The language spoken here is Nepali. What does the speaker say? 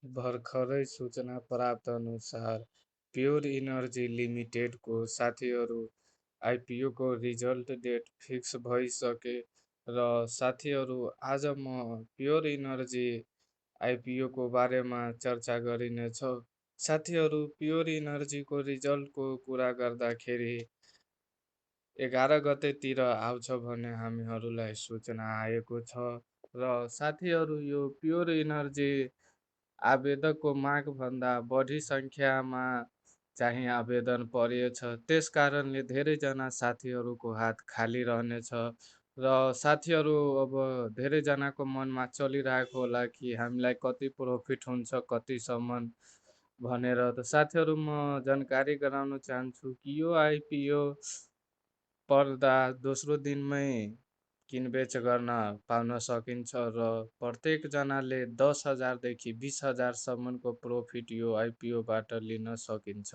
भर्खरै सूचना प्राप्त अनुसार प्योर इनर्जी लिमिटेडको साथीहरू आइपिओको रिजल्ट डेट फिक्स भइसके र साथीहरू आज म प्योर इनर्जी आइपिओको बारेमा चर्चा गरिनेछ। साथीहरू प्योर इनर्जीको रिजल्टको कुरा गर्दाखेरि 11 गतेतिर आउँछ भन्ने हामीहरूलाई सूचना आएको छ र साथीहरू यो प्योर इनर्जी आवेदकको मागभन्दा बढी सङ्ख्यामा चाहिँ आवेदन परेछ। त्यस कारणले धेरैजना साथीहरूको हात खाली रहनेछ र साथीहरू अब धेरैजनाको मनमा चलिरहेको होला कि हामीलाई कति प्रफिट हुन्छ कतिसम्म भनेर। त साथीहरू म जानकारी गराउन चाहन्छु कि यो आइपिओ पर्दा दोस्रो दिनमै किनबेच गर्न पाउन सकिन्छ र प्रत्येकजनाले 10,000 देखि 20,000 सम्मको प्रफिट यो आइपिओबाट लिन सकिन्छ।